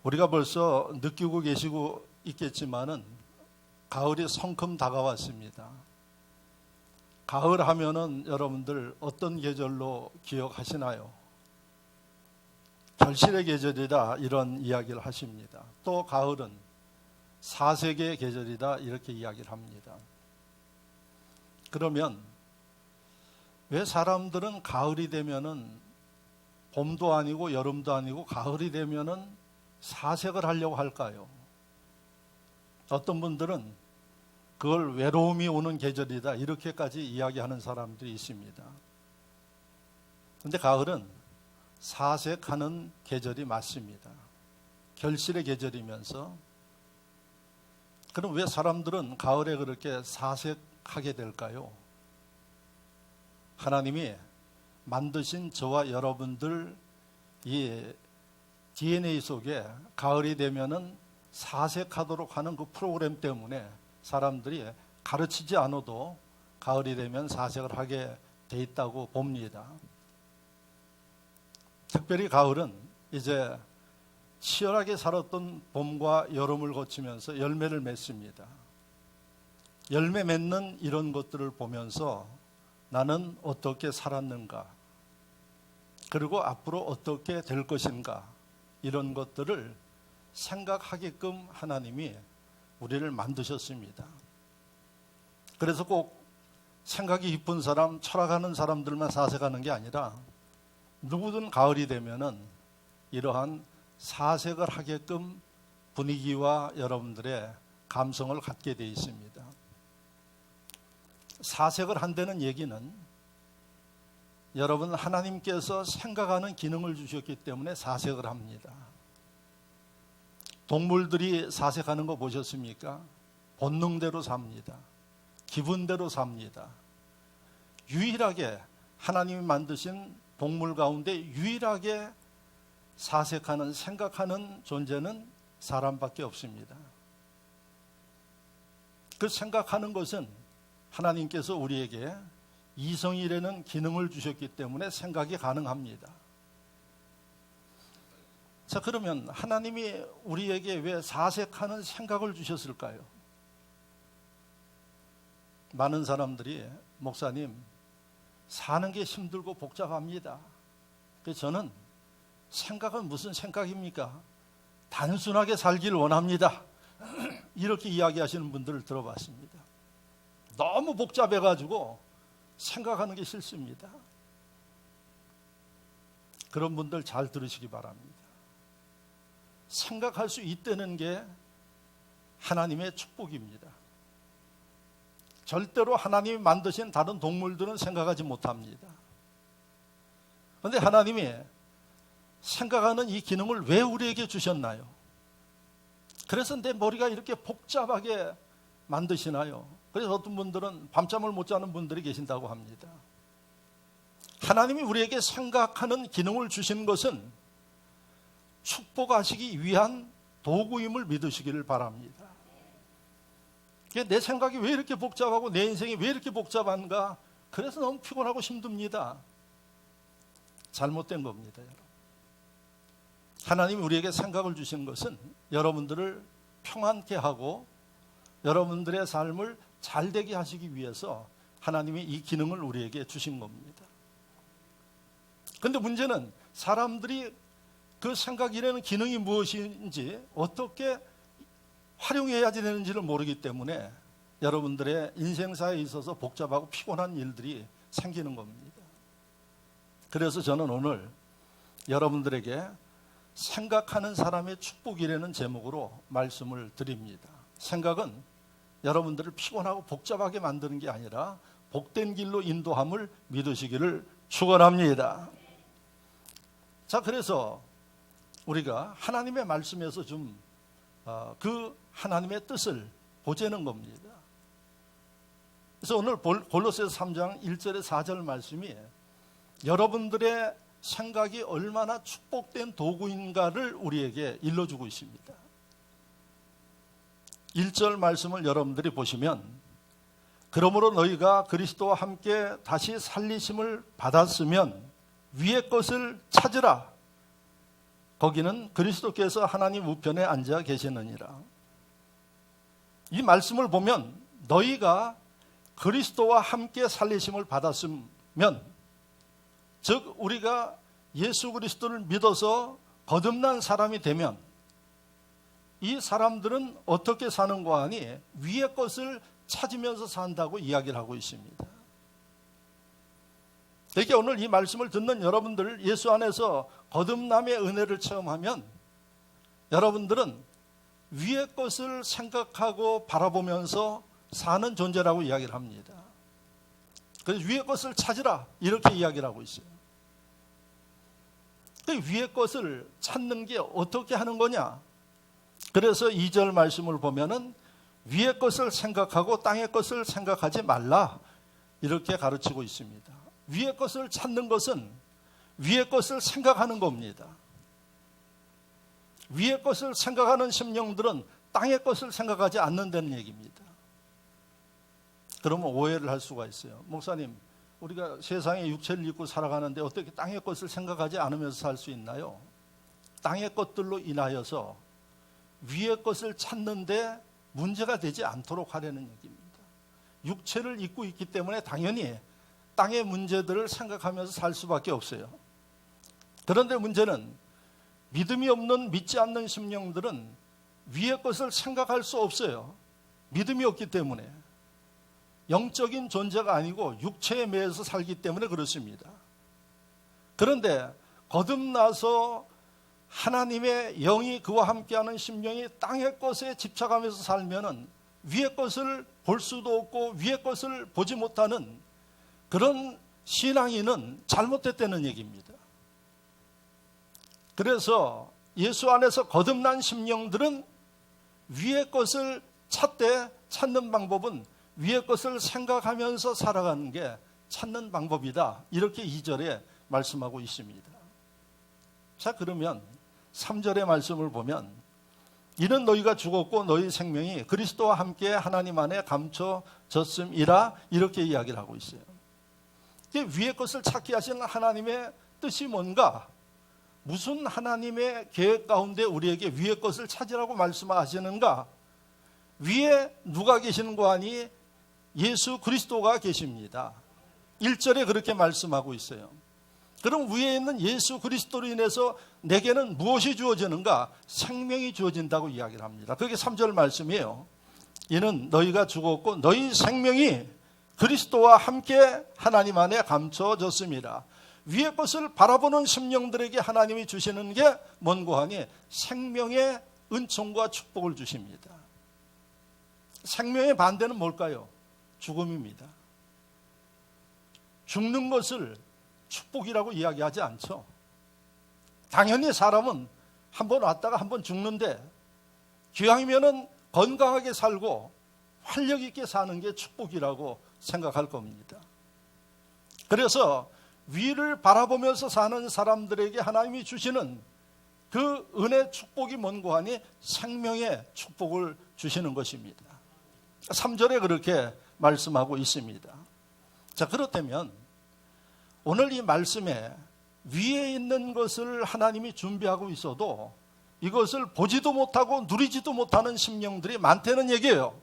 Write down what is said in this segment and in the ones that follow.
우리가 벌써 느끼고 계시고 있겠지만은 가을이 성큼 다가왔습니다. 가을 하면은 여러분들 어떤 계절로 기억하시나요? 결실의 계절이다 이런 이야기를 하십니다. 또 가을은 사색의 계절이다 이렇게 이야기를 합니다. 그러면 왜 사람들은 가을이 되면은 봄도 아니고 여름도 아니고 가을이 되면은 사색을 하려고 할까요? 어떤 분들은 그걸 외로움이 오는 계절이다 이렇게까지 이야기하는 사람들이 있습니다. 그런데 가을은 사색하는 계절이 맞습니다. 결실의 계절이면서 그럼 왜 사람들은 가을에 그렇게 사색하게 될까요? 하나님이 만드신 저와 여러분들 이 DNA 속에 가을이 되면은 사색하도록 하는 그 프로그램 때문에 사람들이 가르치지 않아도 가을이 되면 사색을 하게 돼 있다고 봅니다. 특별히 가을은 이제 치열하게 살았던 봄과 여름을 거치면서 열매를 맺습니다. 열매 맺는 이런 것들을 보면서 나는 어떻게 살았는가, 그리고 앞으로 어떻게 될 것인가, 이런 것들을 생각하게끔 하나님이 우리를 만드셨습니다. 그래서 꼭 생각이 깊은 사람, 철학하는 사람들만 사색하는 게 아니라 누구든 가을이 되면은 이러한 사색을 하게끔 분위기와 여러분들의 감성을 갖게 되어 있습니다. 사색을 한다는 얘기는 여러분 하나님께서 생각하는 기능을 주셨기 때문에 사색을 합니다. 동물들이 사색하는 거 보셨습니까? 본능대로 삽니다. 기분대로 삽니다. 유일하게 하나님이 만드신 동물 가운데 유일하게 사색하는, 생각하는 존재는 사람밖에 없습니다. 그 생각하는 것은 하나님께서 우리에게 이성이라는 기능을 주셨기 때문에 생각이 가능합니다. 자, 그러면 하나님이 우리에게 왜 사색하는 생각을 주셨을까요? 많은 사람들이 목사님, 사는 게 힘들고 복잡합니다. 그래서 저는 생각은 무슨 생각입니까? 단순하게 살기를 원합니다. 이렇게 이야기하시는 분들을 들어봤습니다. 너무 복잡해가지고 생각하는 게 싫습니다. 그런 분들 잘 들으시기 바랍니다. 생각할 수 있다는 게 하나님의 축복입니다. 절대로 하나님이 만드신 다른 동물들은 생각하지 못합니다. 그런데 하나님이 생각하는 이 기능을 왜 우리에게 주셨나요? 그래서 내 머리가 이렇게 복잡하게 만드시나요? 그래서 어떤 분들은 밤잠을 못 자는 분들이 계신다고 합니다. 하나님이 우리에게 생각하는 기능을 주신 것은 축복하시기 위한 도구임을 믿으시기를 바랍니다. 내 생각이 왜 이렇게 복잡하고 내 인생이 왜 이렇게 복잡한가? 그래서 너무 피곤하고 힘듭니다. 잘못된 겁니다, 여러분. 하나님이 우리에게 생각을 주신 것은 여러분들을 평안케 하고 여러분들의 삶을 잘되게 하시기 위해서 하나님이 이 기능을 우리에게 주신 겁니다. 그런데 문제는 사람들이 그 생각이라는 기능이 무엇인지 어떻게 활용해야 되는지를 모르기 때문에 여러분들의 인생사에 있어서 복잡하고 피곤한 일들이 생기는 겁니다. 그래서 저는 오늘 여러분들에게 생각하는 사람의 축복이라는 제목으로 말씀을 드립니다. 생각은 여러분들을 피곤하고 복잡하게 만드는 게 아니라 복된 길로 인도함을 믿으시기를 축원합니다. 자, 그래서 우리가 하나님의 말씀에서 좀 그 하나님의 뜻을 보자는 겁니다. 그래서 오늘 골로새서 3장 1절에 4절 말씀이 여러분들의 생각이 얼마나 축복된 도구인가를 우리에게 일러주고 있습니다. 1절 말씀을 여러분들이 보시면 그러므로 너희가 그리스도와 함께 다시 살리심을 받았으면 위의 것을 찾으라. 거기는 그리스도께서 하나님 우편에 앉아 계시느니라. 이 말씀을 보면 너희가 그리스도와 함께 살리심을 받았으면, 즉 우리가 예수 그리스도를 믿어서 거듭난 사람이 되면 이 사람들은 어떻게 사는가 하니 위의 것을 찾으면서 산다고 이야기를 하고 있습니다. 그러니까 오늘 이 말씀을 듣는 여러분들, 예수 안에서 거듭남의 은혜를 체험하면 여러분들은 위의 것을 생각하고 바라보면서 사는 존재라고 이야기를 합니다. 그래서 위의 것을 찾으라 이렇게 이야기를 하고 있어요. 위의 것을 찾는 게 어떻게 하는 거냐? 그래서 2절 말씀을 보면은 위의 것을 생각하고 땅의 것을 생각하지 말라 이렇게 가르치고 있습니다. 위의 것을 찾는 것은 위의 것을 생각하는 겁니다. 위의 것을 생각하는 심령들은 땅의 것을 생각하지 않는다는 얘기입니다. 그러면 오해를 할 수가 있어요. 목사님, 우리가 세상에 육체를 입고 살아가는데 어떻게 땅의 것을 생각하지 않으면서 살 수 있나요? 땅의 것들로 인하여서 위의 것을 찾는데 문제가 되지 않도록 하려는 얘기입니다. 육체를 입고 있기 때문에 당연히 땅의 문제들을 생각하면서 살 수밖에 없어요. 그런데 문제는 믿음이 없는, 믿지 않는 심령들은 위의 것을 생각할 수 없어요. 믿음이 없기 때문에. 영적인 존재가 아니고 육체에 매여서 살기 때문에 그렇습니다. 그런데 거듭나서 하나님의 영이 그와 함께하는 심령이 땅의 것에 집착하면서 살면은 위의 것을 볼 수도 없고 위의 것을 보지 못하는 그런 신앙인은 잘못됐다는 얘기입니다. 그래서 예수 안에서 거듭난 심령들은 위의 것을 찾는 방법은 위의 것을 생각하면서 살아가는 게 찾는 방법이다. 이렇게 2절에 말씀하고 있습니다. 자, 그러면 3절의 말씀을 보면 이는 너희가 죽었고 너희 생명이 그리스도와 함께 하나님 안에 감춰졌음이라 이렇게 이야기를 하고 있어요. 위의 것을 찾게 하시는 하나님의 뜻이 뭔가? 무슨 하나님의 계획 가운데 우리에게 위의 것을 찾으라고 말씀하시는가? 위에 누가 계시는 거 아니? 예수 그리스도가 계십니다. 1절에 그렇게 말씀하고 있어요. 그럼 위에 있는 예수 그리스도로 인해서 내게는 무엇이 주어지는가? 생명이 주어진다고 이야기를 합니다. 그게 3절 말씀이에요. 이는 너희가 죽었고 너희 생명이 그리스도와 함께 하나님 안에 감춰졌습니다. 위의 것을 바라보는 심령들에게 하나님이 주시는 게 뭔고 하니 생명의 은총과 축복을 주십니다. 생명의 반대는 뭘까요? 죽음입니다. 죽는 것을 축복이라고 이야기하지 않죠. 당연히 사람은 한번 왔다가 한번 죽는데 기왕이면은 건강하게 살고 활력 있게 사는 게 축복이라고 생각할 겁니다. 그래서 위를 바라보면서 사는 사람들에게 하나님이 주시는 그 은혜 축복이 뭔고 하니 생명의 축복을 주시는 것입니다. 3절에 그렇게 말씀하고 있습니다. 자, 그렇다면 오늘 이 말씀에 위에 있는 것을 하나님이 준비하고 있어도 이것을 보지도 못하고 누리지도 못하는 심령들이 많다는 얘기예요.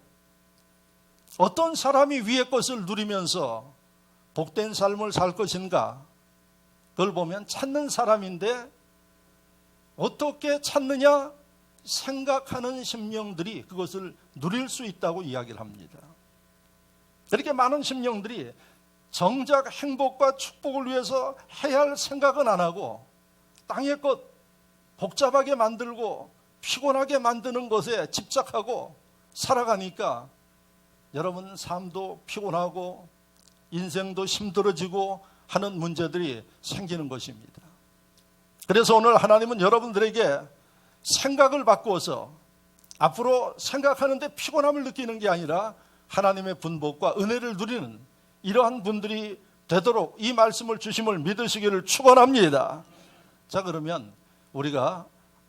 어떤 사람이 위의 것을 누리면서 복된 삶을 살 것인가? 그걸 보면 찾는 사람인데 어떻게 찾느냐? 생각하는 심령들이 그것을 누릴 수 있다고 이야기를 합니다. 이렇게 많은 심령들이 정작 행복과 축복을 위해서 해야 할 생각은 안 하고 땅의 것 복잡하게 만들고 피곤하게 만드는 것에 집착하고 살아가니까 여러분 삶도 피곤하고 인생도 힘들어지고 하는 문제들이 생기는 것입니다. 그래서 오늘 하나님은 여러분들에게 생각을 바꾸어서 앞으로 생각하는데 피곤함을 느끼는 게 아니라 하나님의 분복과 은혜를 누리는 이러한 분들이 되도록 이 말씀을 주심을 믿으시기를 축원합니다. 자, 그러면 우리가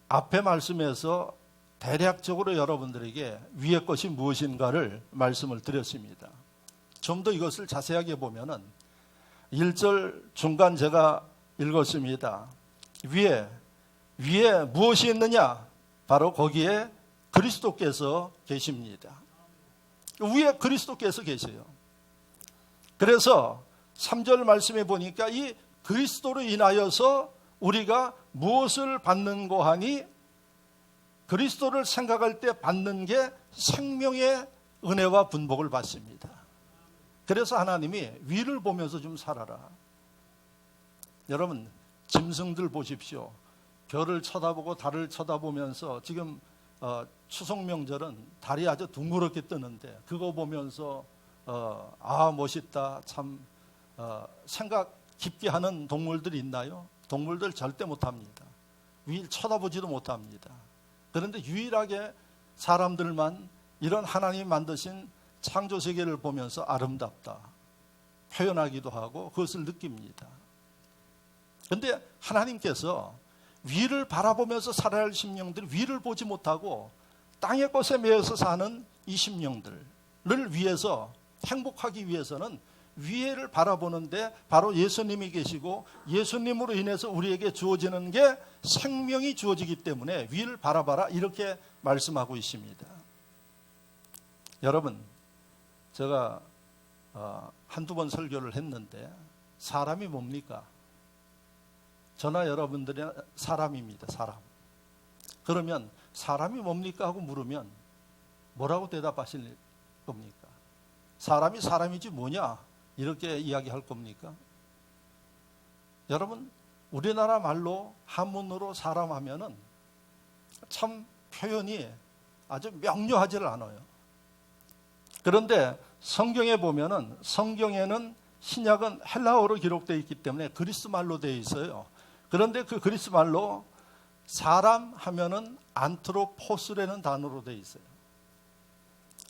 앞에 말씀에서 대략적으로 여러분들에게 위의 것이 무엇인가를 말씀을 드렸습니다. 좀 더 이것을 자세하게 보면은 1절 중간 제가 읽었습니다. 위에 위에 무엇이 있느냐? 바로 거기에 그리스도께서 계십니다. 위에 그리스도께서 계세요. 그래서 3절 말씀에 보니까 이 그리스도로 인하여서 우리가 무엇을 받는고 하니 그리스도를 생각할 때 받는 게 생명의 은혜와 분복을 받습니다. 그래서 하나님이 위를 보면서 좀 살아라. 여러분 짐승들 보십시오. 별을 쳐다보고 달을 쳐다보면서 지금 추석 명절은 달이 아주 둥그렇게 뜨는데 그거 보면서 아 멋있다 참 생각 깊게 하는 동물들이 있나요? 동물들 절대 못합니다. 위를 쳐다보지도 못합니다. 그런데 유일하게 사람들만 이런 하나님이 만드신 창조세계를 보면서 아름답다 표현하기도 하고 그것을 느낍니다. 그런데 하나님께서 위를 바라보면서 살아야 할 심령들이 위를 보지 못하고 땅의 것에 매여서 사는 이 심령들을 위해서 행복하기 위해서는 위에를 바라보는데 바로 예수님이 계시고 예수님으로 인해서 우리에게 주어지는 게 생명이 주어지기 때문에 위를 바라봐라 이렇게 말씀하고 있습니다. 여러분 제가 한두 번 설교를 했는데 사람이 뭡니까? 저나 여러분들이 사람입니다. 사람. 그러면 사람이 뭡니까 하고 물으면 뭐라고 대답하실 겁니까? 사람이 사람이지 뭐냐 이렇게 이야기할 겁니까? 여러분 우리나라 말로 한문으로 사람 하면은 참 표현이 아주 명료하지를 않아요. 그런데 성경에 보면은 성경에는 신약은 헬라어로 기록되어 있기 때문에 그리스 말로 되어 있어요. 그런데 그 그리스 말로 사람 하면은 안트로포스라는 단어로 되어 있어요.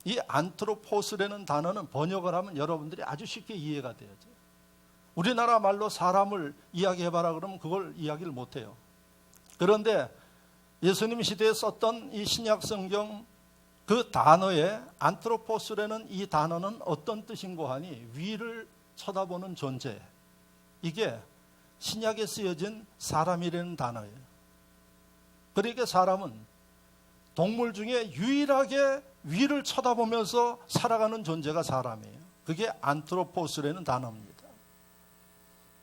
이 안트로포스라는 단어는 번역을 하면 여러분들이 아주 쉽게 이해가 되죠. 우리나라 말로 사람을 이야기해봐라 그러면 그걸 이야기를 못해요. 그런데 예수님 시대에 썼던 이 신약 성경 그 단어에 안트로포스라는 이 단어는 어떤 뜻인고 하니 위를 쳐다보는 존재. 이게 신약에 쓰여진 사람이라는 단어예요. 그러니까 사람은 동물 중에 유일하게 위를 쳐다보면서 살아가는 존재가 사람이에요. 그게 안트로포스라는 단어입니다.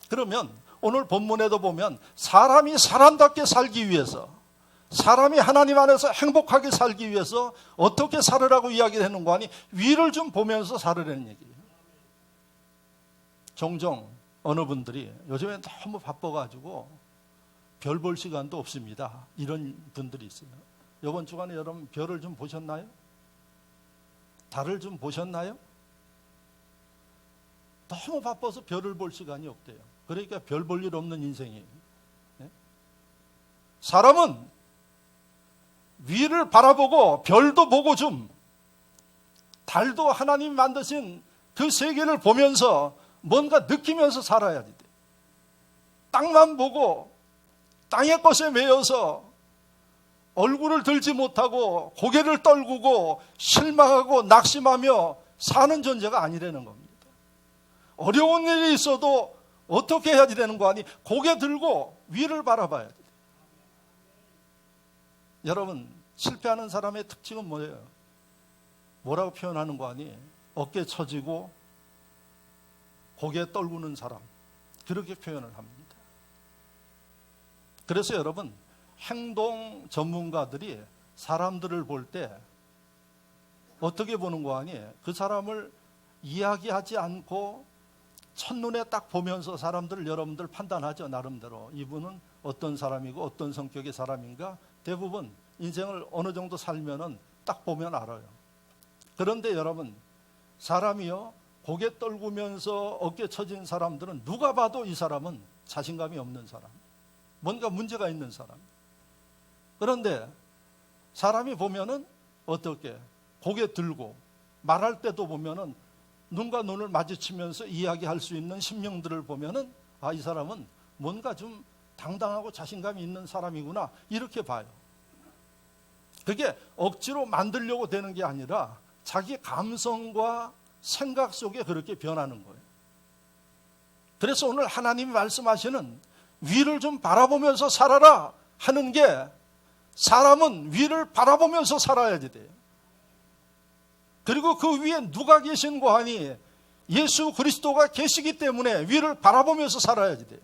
그러면 오늘 본문에도 보면 사람이 사람답게 살기 위해서 사람이 하나님 안에서 행복하게 살기 위해서 어떻게 살으라고 이야기를 해놓은 거 아니 위를 좀 보면서 살으라는 얘기예요. 종종 어느 분들이 요즘에 너무 바빠가지고 별 볼 시간도 없습니다. 이런 분들이 있어요. 이번 주간에 여러분 별을 좀 보셨나요? 달을 좀 보셨나요? 너무 바빠서 별을 볼 시간이 없대요. 그러니까 별 볼 일 없는 인생이에요. 사람은 위를 바라보고 별도 보고 좀 달도 하나님 만드신 그 세계를 보면서 뭔가 느끼면서 살아야 돼. 땅만 보고 땅의 것에 매여서 얼굴을 들지 못하고 고개를 떨구고 실망하고 낙심하며 사는 존재가 아니라는 겁니다. 어려운 일이 있어도 어떻게 해야 되는 거 아니? 고개 들고 위를 바라봐야 돼. 여러분 실패하는 사람의 특징은 뭐예요? 뭐라고 표현하는 거 아니? 어깨 처지고 고개 떨구는 사람 그렇게 표현을 합니다. 그래서 여러분 행동 전문가들이 사람들을 볼 때 어떻게 보는 거 아니? 그 사람을 이야기하지 않고 첫눈에 딱 보면서 사람들을 여러분들 판단하죠. 나름대로 이분은 어떤 사람이고 어떤 성격의 사람인가 대부분 인생을 어느 정도 살면은 딱 보면 알아요. 그런데 여러분 사람이요 고개 떨구면서 어깨 처진 사람들은 누가 봐도 이 사람은 자신감이 없는 사람, 뭔가 문제가 있는 사람. 그런데 사람이 보면은 어떻게 고개 들고 말할 때도 보면은 눈과 눈을 마주치면서 이야기할 수 있는 심령들을 보면은 아, 이 사람은 뭔가 좀 당당하고 자신감이 있는 사람이구나 이렇게 봐요. 그게 억지로 만들려고 되는 게 아니라 자기 감성과 생각 속에 그렇게 변하는 거예요. 그래서 오늘 하나님이 말씀하시는 위를 좀 바라보면서 살아라 하는 게 사람은 위를 바라보면서 살아야지 돼요. 그리고 그 위에 누가 계신고 하니 예수 그리스도가 계시기 때문에 위를 바라보면서 살아야지 돼요.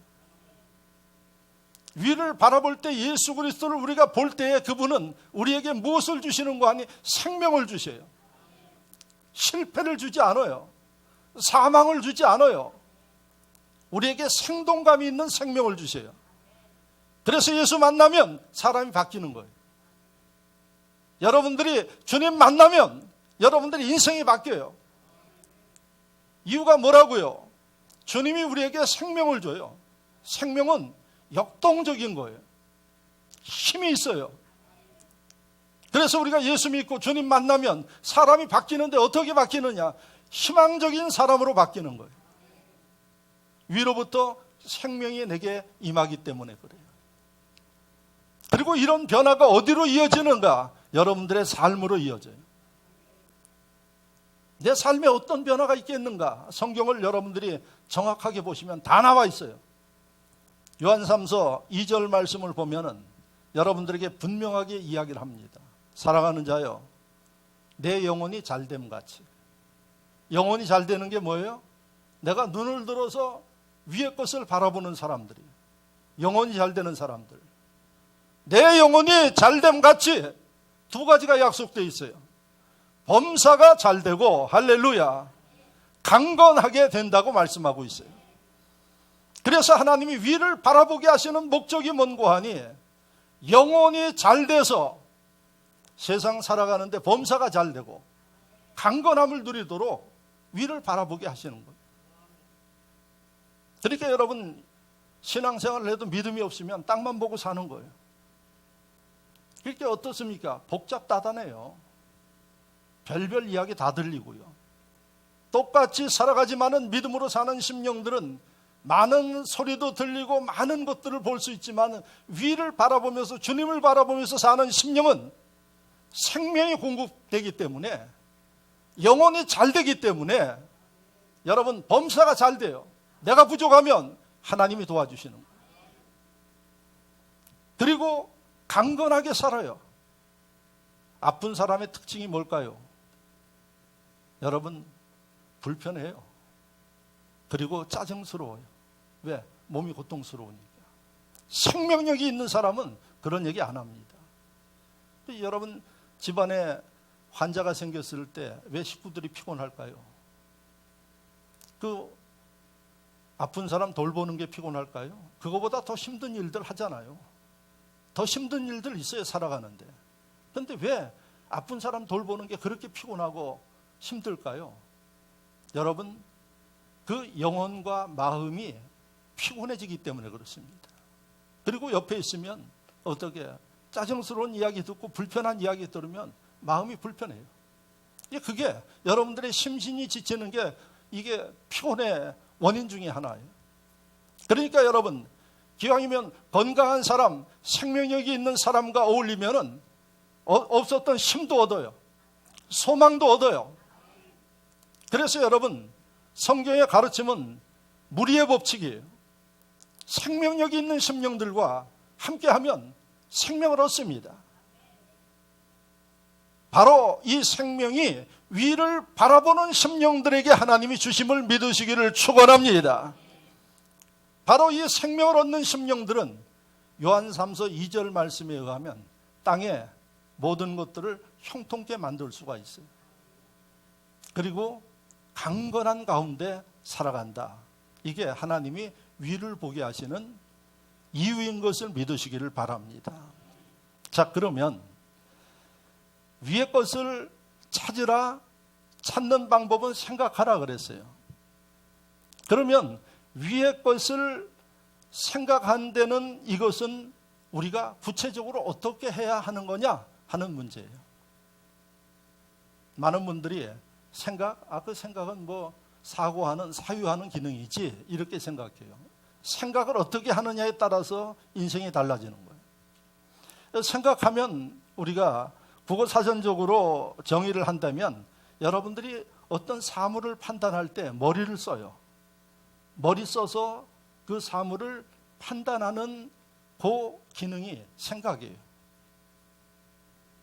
위를 바라볼 때 예수 그리스도를 우리가 볼 때에 그분은 우리에게 무엇을 주시는 거 아니? 생명을 주셔요. 실패를 주지 않아요. 사망을 주지 않아요. 우리에게 생동감이 있는 생명을 주셔요. 그래서 예수 만나면 사람이 바뀌는 거예요. 여러분들이 주님 만나면 여러분들의 인생이 바뀌어요. 이유가 뭐라고요? 주님이 우리에게 생명을 줘요. 생명은 역동적인 거예요. 힘이 있어요. 그래서 우리가 예수 믿고 주님 만나면 사람이 바뀌는데 어떻게 바뀌느냐? 희망적인 사람으로 바뀌는 거예요. 위로부터 생명이 내게 임하기 때문에 그래요. 그리고 이런 변화가 어디로 이어지는가? 여러분들의 삶으로 이어져요. 내 삶에 어떤 변화가 있겠는가? 성경을 여러분들이 정확하게 보시면 다 나와 있어요. 요한3서 2절 말씀을 보면은 여러분들에게 분명하게 이야기를 합니다. 사랑하는 자여, 내 영혼이 잘됨 같이. 영혼이 잘 되는 게 뭐예요? 내가 눈을 들어서 위의 것을 바라보는 사람들이, 영혼이 잘 되는 사람들. 내 영혼이 잘됨 같이 두 가지가 약속되어 있어요. 범사가 잘 되고, 할렐루야, 강건하게 된다고 말씀하고 있어요. 그래서 하나님이 위를 바라보게 하시는 목적이 뭔고 하니 영혼이 잘 돼서 세상 살아가는데 범사가 잘 되고 강건함을 누리도록 위를 바라보게 하시는 거예요. 그러니까 여러분 신앙생활을 해도 믿음이 없으면 땅만 보고 사는 거예요. 그렇게 어떻습니까? 복잡다단해요. 별별 이야기 다 들리고요. 똑같이 살아가지만은 믿음으로 사는 심령들은 많은 소리도 들리고 많은 것들을 볼 수 있지만 위를 바라보면서 주님을 바라보면서 사는 심령은 생명이 공급되기 때문에 영혼이 잘 되기 때문에 여러분 범사가 잘 돼요. 내가 부족하면 하나님이 도와주시는 거예요. 그리고 강건하게 살아요. 아픈 사람의 특징이 뭘까요? 여러분 불편해요. 그리고 짜증스러워요. 왜? 몸이 고통스러우니까. 생명력이 있는 사람은 그런 얘기 안 합니다. 여러분 집안에 환자가 생겼을 때 왜 식구들이 피곤할까요? 그 아픈 사람 돌보는 게 피곤할까요? 그거보다 더 힘든 일들 하잖아요. 더 힘든 일들 있어요, 살아가는데. 그런데 왜 아픈 사람 돌보는 게 그렇게 피곤하고 힘들까요? 여러분 그 영혼과 마음이 피곤해지기 때문에 그렇습니다. 그리고 옆에 있으면 어떻게 짜증스러운 이야기 듣고 불편한 이야기 들으면 마음이 불편해요. 그게 여러분들의 심신이 지치는 게 이게 피곤의 원인 중에 하나예요. 그러니까 여러분 기왕이면 건강한 사람, 생명력이 있는 사람과 어울리면은 없었던 힘도 얻어요. 소망도 얻어요. 그래서 여러분 성경의 가르침은 무리의 법칙이에요. 생명력이 있는 심령들과 함께하면 생명을 얻습니다. 바로 이 생명이 위를 바라보는 심령들에게 하나님이 주심을 믿으시기를 축원합니다. 바로 이 생명을 얻는 심령들은 요한3서 2절 말씀에 의하면 땅에 모든 것들을 형통케 만들 수가 있어요. 그리고 강건한 가운데 살아간다. 이게 하나님이 위를 보게 하시는 이유인 것을 믿으시기를 바랍니다. 자, 그러면 위의 것을 찾으라, 찾는 방법은 생각하라 그랬어요. 그러면 위의 것을 생각한 데는 이것은 우리가 구체적으로 어떻게 해야 하는 거냐 하는 문제예요. 많은 분들이 그 생각은 뭐 사고하는, 사유하는 기능이지 이렇게 생각해요. 생각을 어떻게 하느냐에 따라서 인생이 달라지는 거예요. 생각하면 우리가 국어사전적으로 정의를 한다면 여러분들이 어떤 사물을 판단할 때 머리를 써요. 머리 써서 그 사물을 판단하는 그 기능이 생각이에요.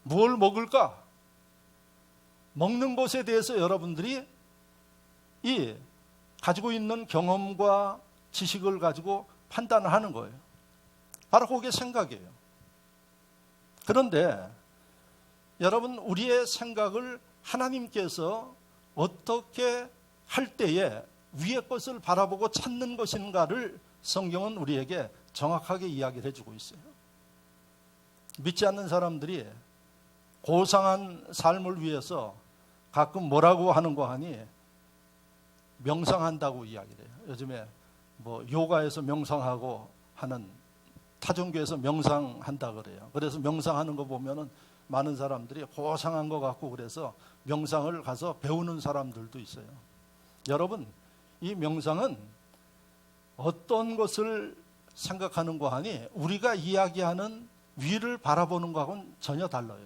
뭘 먹을까? 먹는 것에 대해서 여러분들이 이 가지고 있는 경험과 지식을 가지고 판단을 하는 거예요. 바로 그게 생각이에요. 그런데 여러분, 우리의 생각을 하나님께서 어떻게 할 때에 위의 것을 바라보고 찾는 것인가를 성경은 우리에게 정확하게 이야기를 해주고 있어요. 믿지 않는 사람들이 고상한 삶을 위해서 가끔 뭐라고 하는 거 하니 명상한다고 이야기를 해요. 요즘에 뭐 요가에서 명상하고 하는, 타종교에서 명상한다 그래요. 그래서 명상하는 거 보면은 많은 사람들이 고상한 거 같고 그래서 명상을 가서 배우는 사람들도 있어요. 여러분, 이 명상은 어떤 것을 생각하는 거 하니 우리가 이야기하는 위를 바라보는 거하고는 전혀 달라요.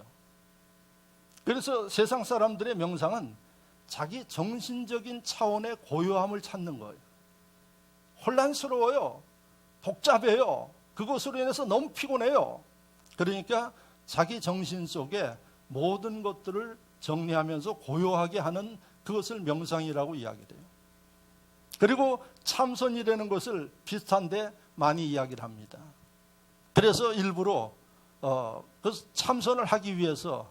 그래서 세상 사람들의 명상은 자기 정신적인 차원의 고요함을 찾는 거예요. 혼란스러워요. 복잡해요. 그것으로 인해서 너무 피곤해요. 그러니까 자기 정신 속에 모든 것들을 정리하면서 고요하게 하는 그것을 명상이라고 이야기를 해요. 그리고 참선이라는 것을 비슷한데 많이 이야기를 합니다. 그래서 일부러 그 참선을 하기 위해서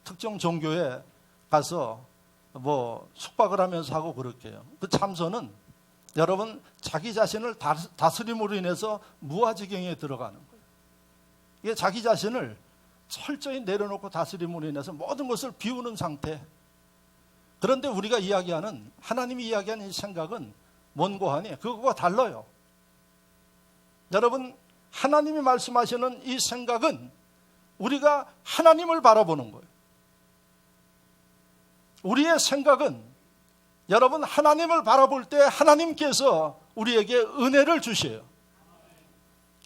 특정 종교에 가서 뭐 숙박을 하면서 하고 그렇게 해요. 그 참선은 여러분, 자기 자신을 다스림으로 인해서 무아지경에 들어가는 거예요. 이게 자기 자신을 철저히 내려놓고 다스림으로 인해서 모든 것을 비우는 상태. 그런데 우리가 이야기하는, 하나님이 이야기하는 이 생각은 뭔고 하니 그거와 달라요. 여러분, 하나님이 말씀하시는 이 생각은 우리가 하나님을 바라보는 거예요. 우리의 생각은 여러분, 하나님을 바라볼 때 하나님께서 우리에게 은혜를 주셔요.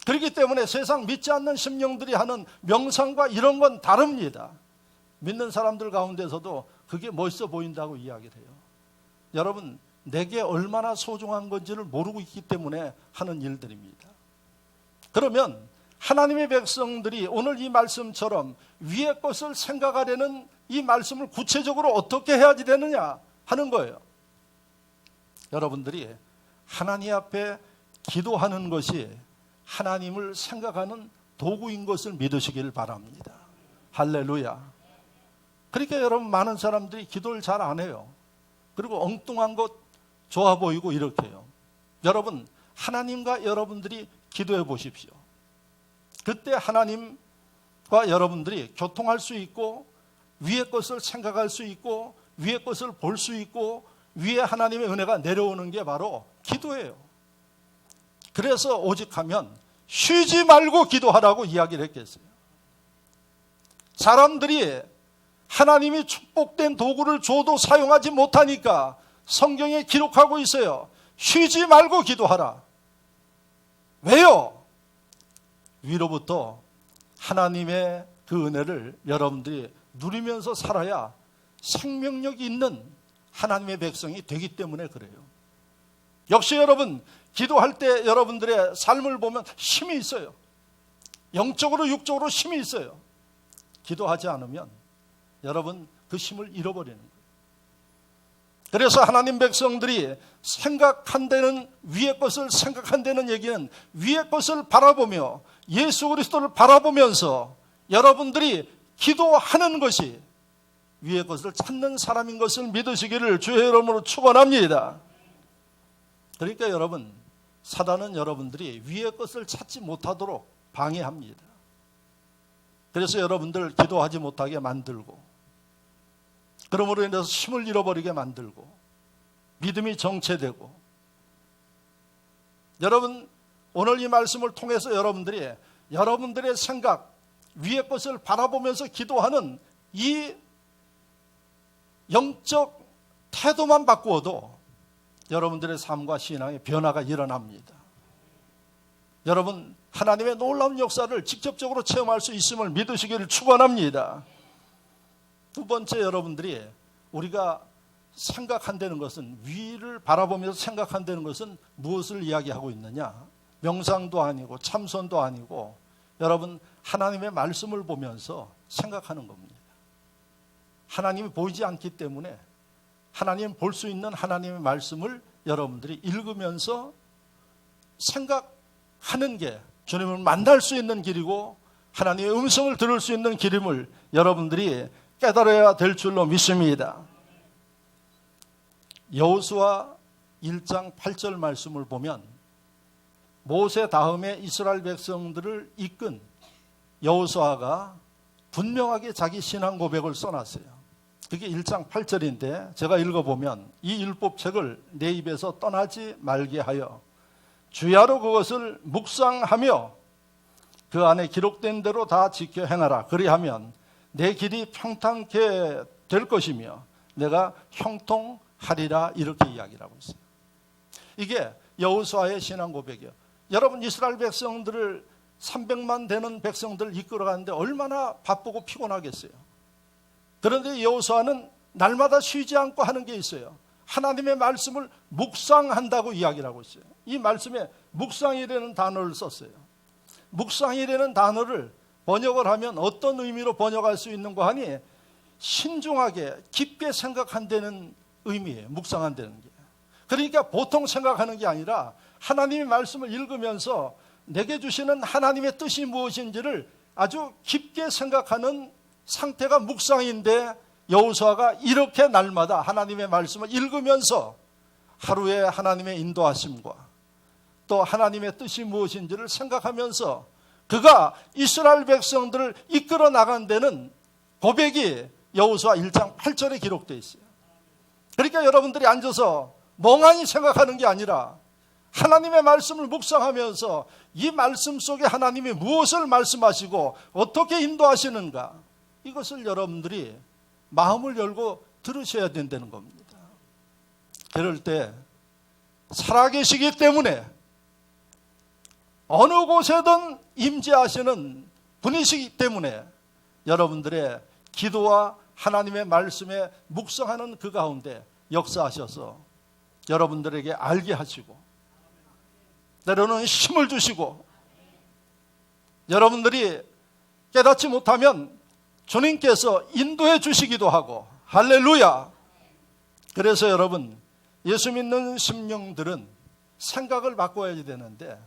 그렇기 때문에 세상 믿지 않는 심령들이 하는 명상과 이런 건 다릅니다. 믿는 사람들 가운데서도 그게 멋있어 보인다고 이야기를 해요. 여러분, 내게 얼마나 소중한 건지를 모르고 있기 때문에 하는 일들입니다. 그러면 하나님의 백성들이 오늘 이 말씀처럼 위의 것을 생각하려는 이 말씀을 구체적으로 어떻게 해야지 되느냐 하는 거예요. 여러분들이 하나님 앞에 기도하는 것이 하나님을 생각하는 도구인 것을 믿으시길 바랍니다. 할렐루야. 그러니까 여러분, 많은 사람들이 기도를 잘 안 해요. 그리고 엉뚱한 것 좋아 보이고 이렇게 해요. 여러분, 하나님과 여러분들이 기도해 보십시오. 그때 하나님과 여러분들이 교통할 수 있고 위의 것을 생각할 수 있고 위의 것을 볼 수 있고 위에 하나님의 은혜가 내려오는 게 바로 기도예요. 그래서 오직하면 쉬지 말고 기도하라고 이야기를 했겠어요. 사람들이 하나님이 축복된 도구를 줘도 사용하지 못하니까 성경에 기록하고 있어요. 쉬지 말고 기도하라. 왜요? 위로부터 하나님의 그 은혜를 여러분들이 누리면서 살아야 생명력이 있는 하나님의 백성이 되기 때문에 그래요. 역시 여러분, 기도할 때 여러분들의 삶을 보면 힘이 있어요. 영적으로 육적으로 힘이 있어요. 기도하지 않으면 여러분 그 힘을 잃어버리는 거예요. 그래서 하나님 백성들이 생각한다는, 위의 것을 생각한다는 얘기는 위의 것을 바라보며 예수 그리스도를 바라보면서 여러분들이 기도하는 것이 위의 것을 찾는 사람인 것을 믿으시기를 주의 이름으로 축원합니다. 그러니까 여러분, 사단은 여러분들이 위의 것을 찾지 못하도록 방해합니다. 그래서 여러분들 기도하지 못하게 만들고, 그러므로 인해서 힘을 잃어버리게 만들고 믿음이 정체되고, 여러분, 오늘 이 말씀을 통해서 여러분들이 여러분들의 생각, 위의 것을 바라보면서 기도하는 이 영적 태도만 바꾸어도 여러분들의 삶과 신앙의 변화가 일어납니다. 여러분, 하나님의 놀라운 역사를 직접적으로 체험할 수 있음을 믿으시기를 축원합니다. 두 번째, 여러분들이 우리가 생각한다는 것은, 위를 바라보면서 생각한다는 것은 무엇을 이야기하고 있느냐? 명상도 아니고 참선도 아니고 여러분 하나님의 말씀을 보면서 생각하는 겁니다. 하나님이 보이지 않기 때문에 하나님 볼 수 있는 하나님의 말씀을 여러분들이 읽으면서 생각하는 게 주님을 만날 수 있는 길이고 하나님의 음성을 들을 수 있는 길임을 여러분들이 깨달아야 될 줄로 믿습니다. 여호수아 1장 8절 말씀을 보면 모세 다음에 이스라엘 백성들을 이끈 여호수아가 분명하게 자기 신앙 고백을 써놨어요. 그게 1장 8절인데 제가 읽어보면 이 율법책을 내 입에서 떠나지 말게 하여 주야로 그것을 묵상하며 그 안에 기록된 대로 다 지켜 행하라. 그리하면 내 길이 평탄케 될 것이며 내가 형통하리라. 이렇게 이야기를 하고 있어요. 이게 여호수아의 신앙 고백이에요. 여러분 이스라엘 백성들을 300만 되는 백성들을 이끌어가는데 얼마나 바쁘고 피곤하겠어요. 그런데 여호수아는 날마다 쉬지 않고 하는 게 있어요. 하나님의 말씀을 묵상한다고 이야기를 하고 있어요. 이 말씀에 묵상이라는 단어를 썼어요. 묵상이라는 단어를 번역을 하면 어떤 의미로 번역할 수 있는가 하니 신중하게 깊게 생각한다는 의미예요. 묵상한다는 게. 그러니까 보통 생각하는 게 아니라 하나님의 말씀을 읽으면서 내게 주시는 하나님의 뜻이 무엇인지를 아주 깊게 생각하는 상태가 묵상인데 여호수아가 이렇게 날마다 하나님의 말씀을 읽으면서 하루에 하나님의 인도하심과 또 하나님의 뜻이 무엇인지를 생각하면서 그가 이스라엘 백성들을 이끌어 나간 데는 고백이 여호수아 1장 8절에 기록되어 있어요. 그러니까 여러분들이 앉아서 멍하니 생각하는 게 아니라 하나님의 말씀을 묵상하면서 이 말씀 속에 하나님이 무엇을 말씀하시고 어떻게 인도하시는가 이것을 여러분들이 마음을 열고 들으셔야 된다는 겁니다. 그럴 때 살아계시기 때문에 어느 곳에든 임재하시는 분이시기 때문에 여러분들의 기도와 하나님의 말씀에 묵상하는 그 가운데 역사하셔서 여러분들에게 알게 하시고 때로는 힘을 주시고 여러분들이 깨닫지 못하면 주님께서 인도해 주시기도 하고 할렐루야. 그래서 여러분 예수 믿는 심령들은 생각을 바꿔야 되는데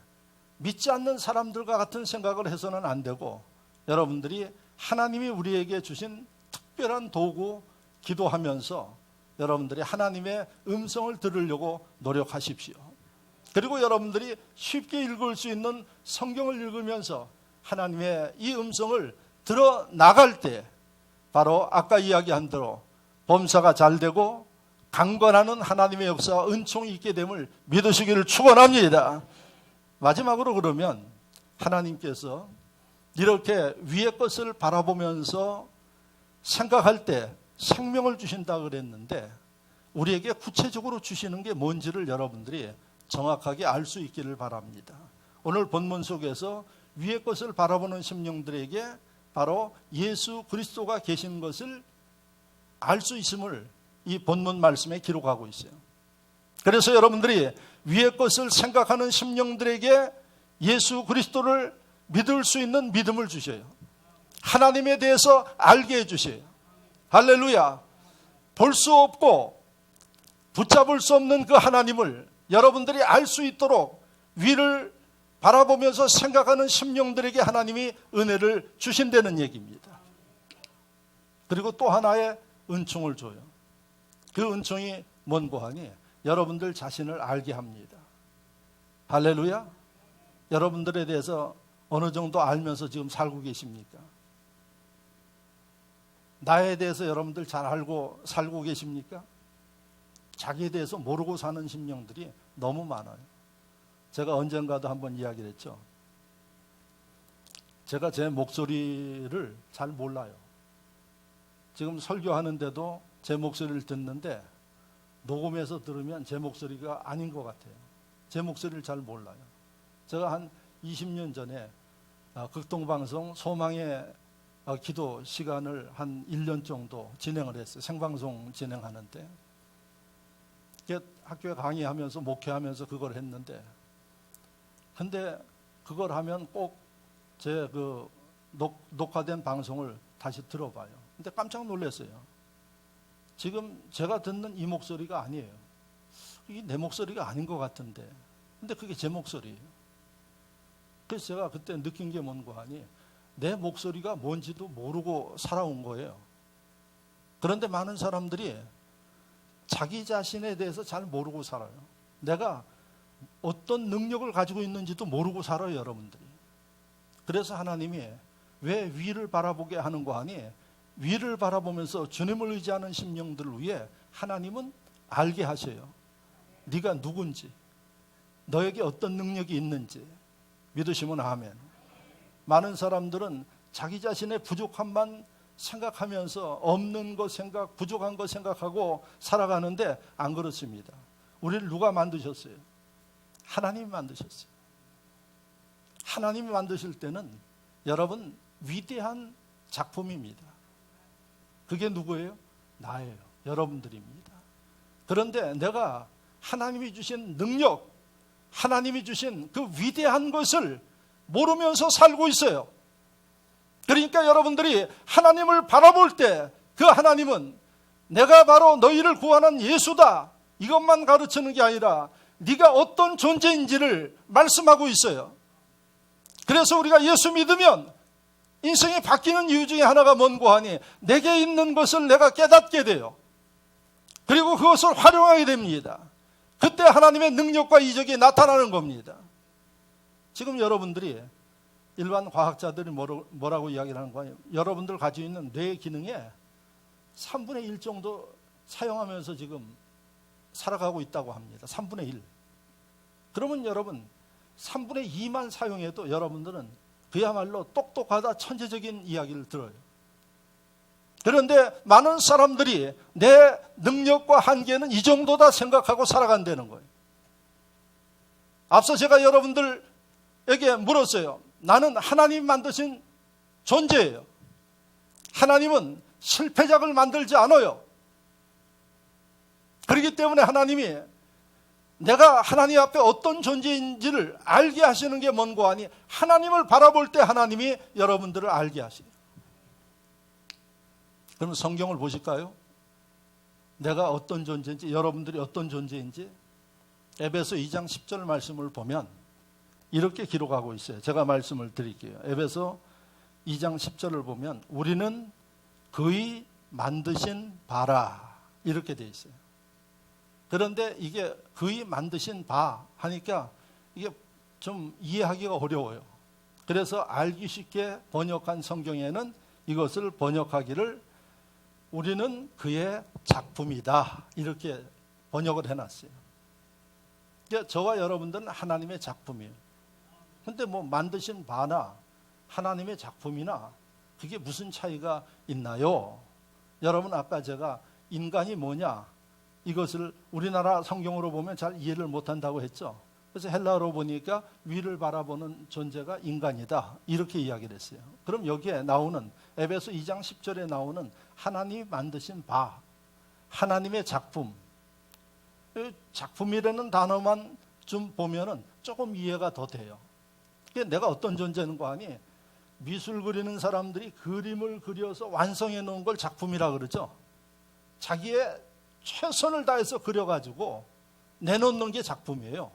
믿지 않는 사람들과 같은 생각을 해서는 안 되고 여러분들이 하나님이 우리에게 주신 특별한 도구 기도하면서 여러분들이 하나님의 음성을 들으려고 노력하십시오. 그리고 여러분들이 쉽게 읽을 수 있는 성경을 읽으면서 하나님의 이 음성을 들어 나갈 때 바로 아까 이야기한 대로 범사가 잘 되고 강건하는 하나님의 역사와 은총이 있게 됨을 믿으시기를 축원합니다. 마지막으로 그러면 하나님께서 이렇게 위의 것을 바라보면서 생각할 때 생명을 주신다 그랬는데 우리에게 구체적으로 주시는 게 뭔지를 여러분들이 정확하게 알 수 있기를 바랍니다. 오늘 본문 속에서 위의 것을 바라보는 심령들에게 바로 예수 그리스도가 계신 것을 알 수 있음을 이 본문 말씀에 기록하고 있어요. 그래서 여러분들이 위의 것을 생각하는 심령들에게 예수 그리스도를 믿을 수 있는 믿음을 주셔요. 하나님에 대해서 알게 해주셔요. 할렐루야. 볼 수 없고 붙잡을 수 없는 그 하나님을 여러분들이 알 수 있도록 위를 바라보면서 생각하는 심령들에게 하나님이 은혜를 주신다는 얘기입니다. 그리고 또 하나의 은총을 줘요. 그 은총이 뭔고 하니 여러분들 자신을 알게 합니다. 할렐루야. 여러분들에 대해서 어느 정도 알면서 지금 살고 계십니까? 나에 대해서 여러분들 잘 알고 살고 계십니까? 자기에 대해서 모르고 사는 심령들이 너무 많아요. 제가 언젠가도 한번 이야기를 했죠. 제가 제 목소리를 잘 몰라요. 지금 설교하는데도 제 목소리를 듣는데 녹음해서 들으면 제 목소리가 아닌 것 같아요. 제 목소리를 잘 몰라요. 제가 한 20년 전에 극동방송 소망의 기도 시간을 한 1년 정도 진행을 했어요. 생방송 진행하는데 학교에 강의하면서 목회하면서 그걸 했는데 근데 그걸 하면 꼭 제 그 녹화된 방송을 다시 들어봐요. 근데 깜짝 놀랐어요. 지금 제가 듣는 이 목소리가 아니에요. 이게 내 목소리가 아닌 것 같은데. 근데 그게 제 목소리예요. 그래서 제가 그때 느낀 게 뭔가 하니 내 목소리가 뭔지도 모르고 살아온 거예요. 그런데 많은 사람들이 자기 자신에 대해서 잘 모르고 살아요. 내가 어떤 능력을 가지고 있는지도 모르고 살아요, 여러분들이. 그래서 하나님이 왜 위를 바라보게 하는 거 하니 위를 바라보면서 주님을 의지하는 심령들을 위해 하나님은 알게 하셔요. 네가 누군지, 너에게 어떤 능력이 있는지. 믿으시면 아멘. 많은 사람들은 자기 자신의 부족함만 생각하면서 없는 것 생각, 부족한 것 생각하고 살아가는데 안 그렇습니다. 우리를 누가 만드셨어요? 하나님이 만드셨어요. 하나님이 만드실 때는 여러분 위대한 작품입니다. 그게 누구예요? 나예요. 여러분들입니다. 그런데 내가 하나님이 주신 능력, 하나님이 주신 그 위대한 것을 모르면서 살고 있어요. 그러니까 여러분들이 하나님을 바라볼 때 그 하나님은 내가 바로 너희를 구원한 예수다, 이것만 가르치는 게 아니라 네가 어떤 존재인지를 말씀하고 있어요. 그래서 우리가 예수 믿으면 인생이 바뀌는 이유 중에 하나가 뭔고 하니 내게 있는 것을 내가 깨닫게 돼요. 그리고 그것을 활용하게 됩니다. 그때 하나님의 능력과 이적이 나타나는 겁니다. 지금 여러분들이 일반 과학자들이 뭐라고 이야기를 하는 거예요? 여러분들 가지고 있는 뇌 기능의 3분의 1 정도 사용하면서 지금 살아가고 있다고 합니다. 3분의 1. 그러면 여러분 3분의 2만 사용해도 여러분들은 그야말로 똑똑하다, 천재적인 이야기를 들어요. 그런데 많은 사람들이 내 능력과 한계는 이 정도다 생각하고 살아간다는 거예요. 앞서 제가 여러분들에게 물었어요. 나는 하나님 만드신 존재예요. 하나님은 실패작을 만들지 않아요. 그렇기 때문에 하나님이 내가 하나님 앞에 어떤 존재인지를 알게 하시는 게 뭔고 하니 하나님을 바라볼 때 하나님이 여러분들을 알게 하시요. 그럼 성경을 보실까요? 내가 어떤 존재인지, 여러분들이 어떤 존재인지 에베소 2장 10절 말씀을 보면 이렇게 기록하고 있어요. 제가 말씀을 드릴게요. 에베소 2장 10절을 보면 우리는 그의 만드신 바라 이렇게 돼 있어요. 그런데 이게 그의 만드신 바 하니까 이게 좀 이해하기가 어려워요. 그래서 알기 쉽게 번역한 성경에는 이것을 번역하기를 우리는 그의 작품이다 이렇게 번역을 해놨어요. 그러니까 저와 여러분들은 하나님의 작품이에요. 근데 뭐 만드신 바나 하나님의 작품이나 그게 무슨 차이가 있나요? 여러분 아까 제가 인간이 뭐냐 이것을 우리나라 성경으로 보면 잘 이해를 못한다고 했죠. 그래서 헬라어로 보니까 위를 바라보는 존재가 인간이다 이렇게 이야기를 했어요. 그럼 여기에 나오는 에베소 2장 10절에 나오는 하나님이 만드신 바, 하나님의 작품, 작품이라는 단어만 좀 보면은 조금 이해가 더 돼요. 내가 어떤 존재는 거 아니? 미술 그리는 사람들이 그림을 그려서 완성해 놓은 걸 작품이라 그러죠. 자기의 최선을 다해서 그려가지고 내놓는 게 작품이에요.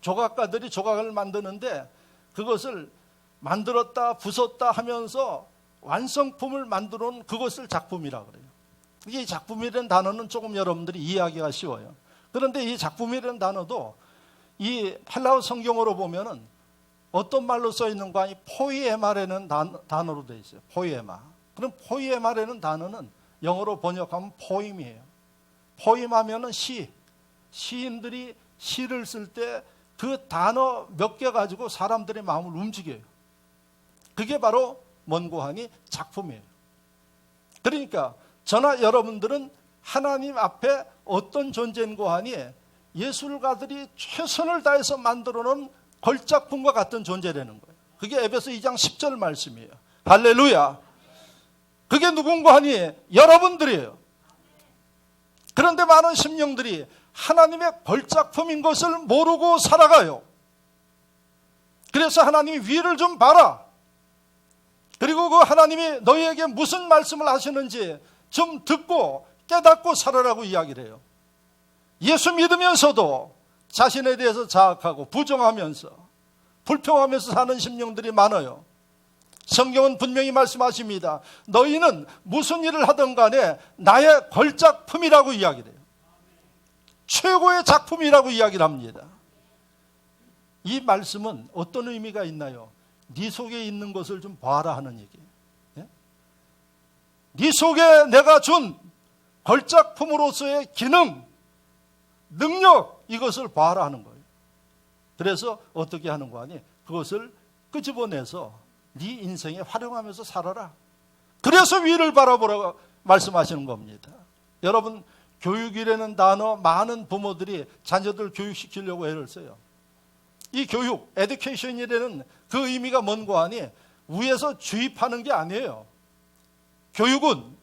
조각가들이 조각을 만드는데 그것을 만들었다 부쉈다 하면서 완성품을 만들어 놓은 그것을 작품이라 그래요. 이게 작품이라는 단어는 조금 여러분들이 이해하기가 쉬워요. 그런데 이 작품이라는 단어도 이 헬라어 성경으로 보면은 어떤 말로 써 있는 거 아니? 포이에마라는 단어로 되어 있어요. 포이에마. 그럼 포이에마라는 단어는 영어로 번역하면 포임이에요. 포임하면은 시인들이 시를 쓸 때 그 단어 몇 개 가지고 사람들의 마음을 움직여요. 그게 바로 뭔고 하니? 작품이에요. 그러니까 저나 여러분들은 하나님 앞에 어떤 존재인고 하니 예술가들이 최선을 다해서 만들어 놓은 걸작품과 같은 존재라는 거예요. 그게 에베소 2장 10절 말씀이에요. 할렐루야. 그게 누군가 하니 여러분들이에요. 그런데 많은 심령들이 하나님의 걸작품인 것을 모르고 살아가요. 그래서 하나님이 위를 좀 봐라. 그리고 그 하나님이 너희에게 무슨 말씀을 하시는지 좀 듣고 깨닫고 살아라고 이야기를 해요. 예수 믿으면서도 자신에 대해서 자학하고 부정하면서 불평하면서 사는 심령들이 많아요. 성경은 분명히 말씀하십니다. 너희는 무슨 일을 하든 간에 나의 걸작품이라고 이야기를 해요. 최고의 작품이라고 이야기를 합니다. 이 말씀은 어떤 의미가 있나요? 네 속에 있는 것을 좀 봐라 하는 얘기예요. 네 속에 내가 준 걸작품으로서의 기능, 능력, 이것을 봐라 하는 거예요. 그래서 어떻게 하는 거 아니? 그것을 끄집어내서 네 인생에 활용하면서 살아라. 그래서 위를 바라보라고 말씀하시는 겁니다. 여러분, 교육이라는 단어 많은 부모들이 자녀들 교육시키려고 애를 써요. 이 교육, 에듀케이션이라는 그 의미가 뭔고 하니 위에서 주입하는 게 아니에요. 교육은,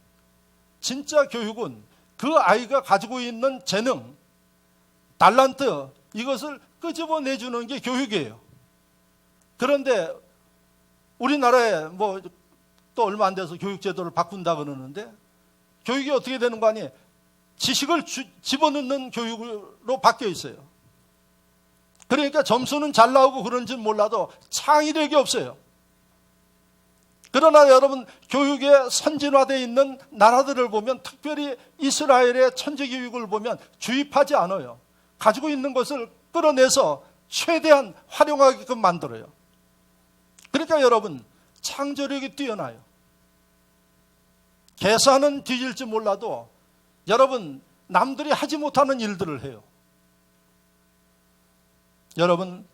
진짜 교육은 그 아이가 가지고 있는 재능, 달란트, 이것을 끄집어내주는 게 교육이에요. 그런데 우리나라에 또 얼마 안 돼서 교육제도를 바꾼다 그러는데 교육이 어떻게 되는 거 아니에요? 지식을 집어넣는 교육으로 바뀌어 있어요. 그러니까 점수는 잘 나오고 그런지는 몰라도 창의력이 없어요. 그러나 여러분, 교육에 선진화되어 있는 나라들을 보면, 특별히 이스라엘의 천재교육을 보면 주입하지 않아요. 가지고 있는 것을 끌어내서 최대한 활용하게끔 만들어요. 그러니까 여러분, 창조력이 뛰어나요. 계산은 뒤질지 몰라도 여러분, 남들이 하지 못하는 일들을 해요. 여러분,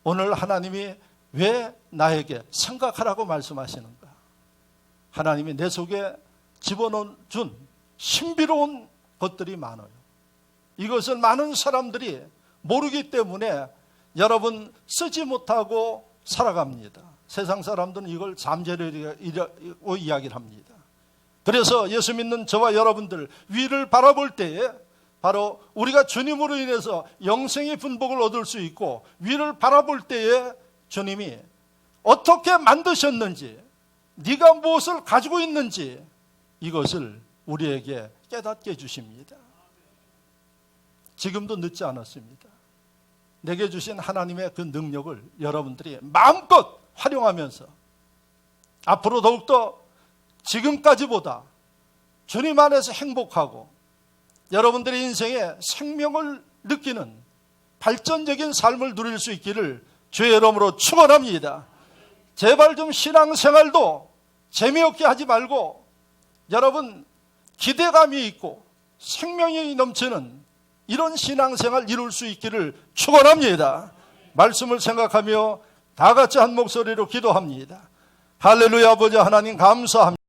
오늘 하나님이 왜 나에게 생각하라고 말씀하시는가? 하나님이 내 속에 집어넣어준 신비로운 것들이 많아요. 이것을 많은 사람들이 모르기 때문에 여러분 쓰지 못하고 살아갑니다. 세상 사람들은 이걸 잠재력이라고 이야기를 합니다. 그래서 예수 믿는 저와 여러분들 위를 바라볼 때에 바로 우리가 주님으로 인해서 영생의 분복을 얻을 수 있고, 위를 바라볼 때에 주님이 어떻게 만드셨는지, 네가 무엇을 가지고 있는지, 이것을 우리에게 깨닫게 해주십니다. 지금도 늦지 않았습니다. 내게 주신 하나님의 그 능력을 여러분들이 마음껏 활용하면서 앞으로 더욱더 지금까지보다 주님 안에서 행복하고 여러분들의 인생에 생명을 느끼는 발전적인 삶을 누릴 수 있기를 주의 이름으로 축원합니다. 제발 좀 신앙생활도 재미없게 하지 말고 여러분 기대감이 있고 생명이 넘치는 이런 신앙생활 이룰 수 있기를 축원합니다. 말씀을 생각하며 다 같이 한 목소리로 기도합니다. 할렐루야. 아버지 하나님 감사합니다.